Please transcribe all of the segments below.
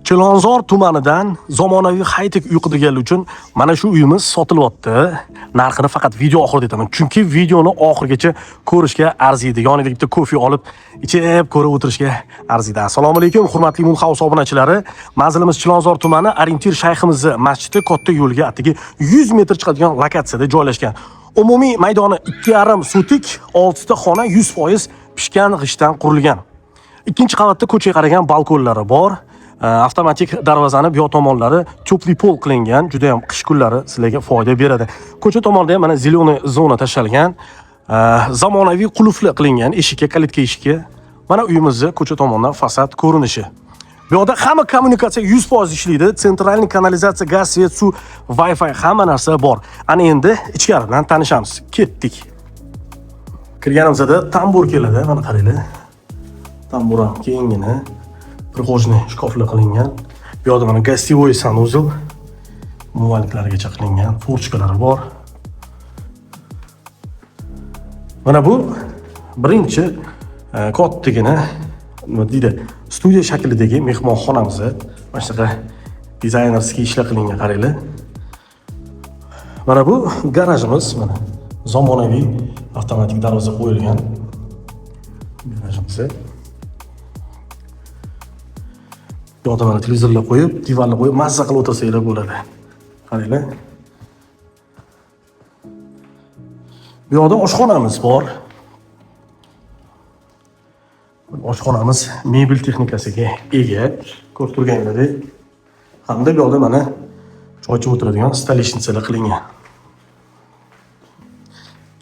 Chilonzor tumanidan zamonaviy high-tech uy qidirganlar uchun mana shu uyimiz sotilyapti. Narxini faqat video oxirida aytaman. Chunki videoni oxirigacha ko'rishga arziydi. Yoniga bitta kofe olib, ichib ko'rib o'tirishga arziydi. Assalomu alaykum, hurmatli Mulhouse obunachilari. Manzilimiz Chilonzor tumani Orientir Shayximiz masjidi katta yo'lga atigi 100 metr chiqadigan lokatsiyada joylashgan. Umumiy maydoni 2,5 sotik, 6 ta xona 100% pishgan g'ishtdan qurilgan. Ikkinchi qavatda ko'chaga qaragan balkonlari bor. Avtomatik darvozani bu tomonlari tupli pol qilingan, juda ham qish kunlari sizlarga foyda beradi. Ko'cha tomonida ham mana zeleniy zona tashalgan, zamonaviy qulfli qilingan eshikka, kalitka eshikka. Mana uyimizning ko'cha tomonidan fasad ko'rinishi. Bu yerda hamma kommunikatsiya 100% ishlaydi. Sentralniy kanalizatsiya, gaz, svet, suv, Wi-Fi hamma narsa bor. Ana endi ichkaridan tanishamiz. Ketdik. Kirganimizda tambur keladi, mana qaranglar. Tambur ham kengina. Prixojniy shkoflar qilingan. Bu yerda mana gostivoy sanuzel, muvalliklargacha qilingan, forchkalari bor. Mana bu birinchi kattagina nima deydi, studiya shaklidagi mehmonxonamiz. Mana shunaqa dizaynerskiy ishlar qilingan, qaranglar. Mana bu garajimiz, mana zamonaviy avtomatik darvoza qo'yilgan garajimiz. Bu yerda mana televizorlar qo'yib, divanlar qo'yib, mazza qilib o'tirsanglar bo'ladi. Qaranglar. Bu yerda oshxonamiz bor. Oshxonamiz mebel texnikasiga ega, ko'rib turganlaringizdek. Hamda bu yerda mana choy ichib o'tiradigan stolishnisalar qilingan.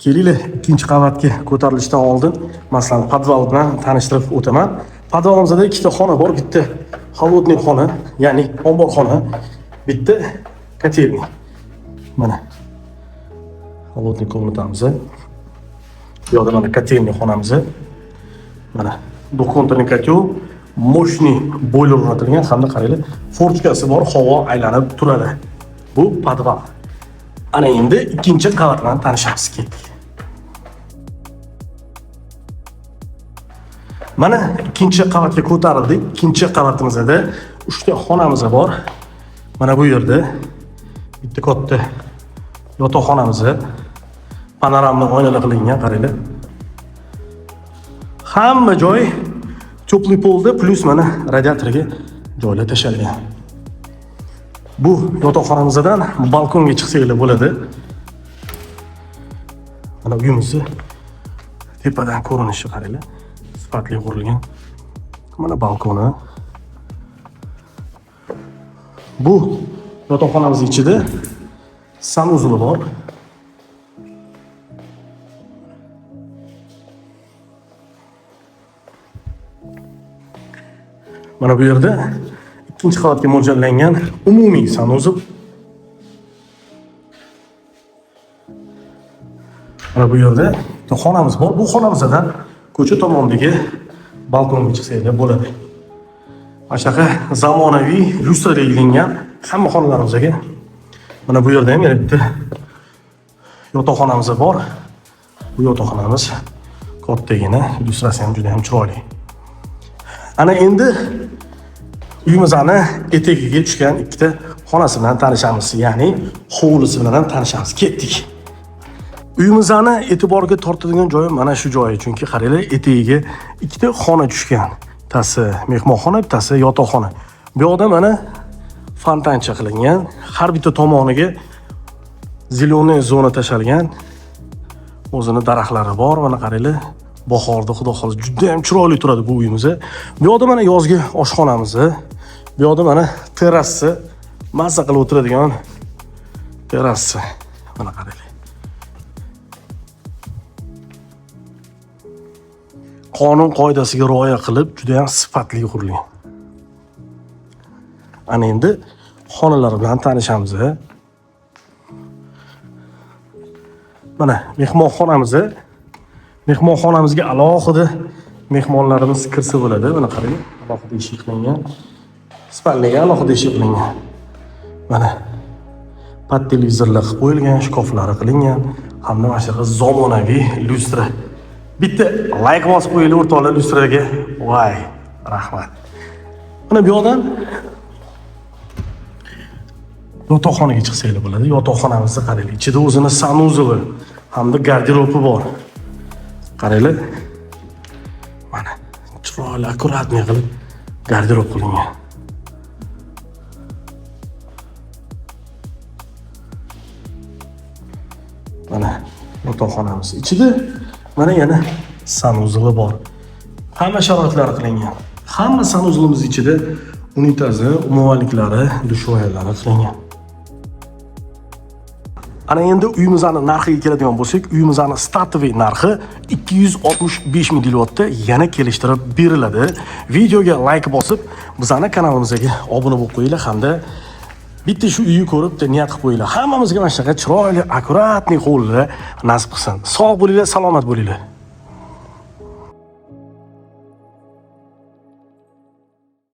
Kelinglar, ikkinchi qavatga ko'tarilishdan oldin masalan podval bilan tanishtirib o'taman. Podvalimizda ikkita xona bor, bitta холодный xona, ya'ni omborxona, bitta kotelniy. Mana холодный komnatamiz. Bu yerda mana kotelniy xonamiz. Mana двухконтурный котел, мощный boiler o'rnatilgan hamda qaranglar, forchkasi bor, havo aylanib turadi. Bu podval. Ana endi ikkinchi qavat bilan tanishamiz. Ketdik. Mana ikkinchi qavatga ko'tarildik. Ikkinchi qavatimizda 3 ta xonamiz bor. Mana bu yerda bitta katta yotoqxonamiz, panoramli oynalar qilingan, qaranglar. Hamma joy tupli polda, plus mana radiatorga joylar tashalgan. Bu yotoqxonamizdan balkonga chiqsanglar bo'ladi. Mana uyimizni tepadan ko'rinishi qaranglar. Sifatli qurilgan. Mana balkoni. Bu yotoqxonamiz ichida sanuzli bor. Mana bu yerda ikkinchi qavatga mo'ljallangan umumiy sanuzl. Mana bu yerda xonamiz bor. Bu xonamizdan ko'cha tomonidagi balkonga chiqsanglar bo'ladi. Mana shunaqa zamonaviy lyustraga qilingan hamma xonalarimizga. Mana bu yerda ham yana bitta yotoqxonamiz bor. Bu yotoqxonamiz kattagina, lyustrasi ham juda ham chiroyli. Ana endi uyimizni etagiga tushgan ikkita xonasi bilan tanishamiz, ya'ni hovlisi bilan ham tanishamiz. Ketdik. Uyimizni e'tiborga tortadigan joyi mana shu joyi, chunki qaranglar, etagiga ikkita xona tushgan. Bittasi mehmonxona, bittasi yotoqxona. Bu yerda mana fontancha qilingan, har bitta tomoniga zeleniy zona tashalgan. O'zini daraxtlari bor, mana qaranglar. Bahorda xudo xolos juda ham chiroyli turadi bu uyimiz. Bu yerda mana yozgi oshxonamiz. Bu yerda mana terrasi, mazza qilib o'tiradigan terrasi. Mana qaranglar. Qonun qoidasiga rioya qilib, juda ham sifatli qurilgan. Ana endi xonalar bilan tanishamiz. Mana mehmonxonamiz. Mehmonxonamizga alohida mehmonlarimiz kirsa bo'ladi. Mana qarang, alohida eshik qilingan. Spalniga alohida eshik qilingan. Mana pat televizorlar qo'yilgan, shkoflari qilingan, hamda mana shu zamonaviy lyustra. Bitta like bosib qo'yinglar o'rtoqlar lyustraga. Voy, rahmat. Mana bu yoqdan yotoqxonaga chiqsanglar bo'ladi. Yotoqxonamizni qaranglar. Ichida o'zini sanuzeli hamda garderobi bor. Qaranglar. Mana chiroyli, akkuratniy qilib garderob qilingan. Mana yotoqxonamiz ichida mana yana sanuzeli bor. Hamma sharoitlari qilingan. Hamma sanuzlimiz ichida unitazi, umumanliklari, dushvoyalari qilingan. Ana endi uyimizning narxiga keladigan bo'lsak, uyimizning startoviy narxi 265 ming deyapti, yana kelishtirib beriladi. Videoga like bosib, bizning kanalimizga obuna bo'lib qo'yinglar hamda bitta shu uyni ko'rib niyat qilib qo'yinglar. Hammamizga mana shunaqa chiroyli, akkuratniy hovlida nasib qilsin. Sog' bo'linglar, salomat bo'linglar.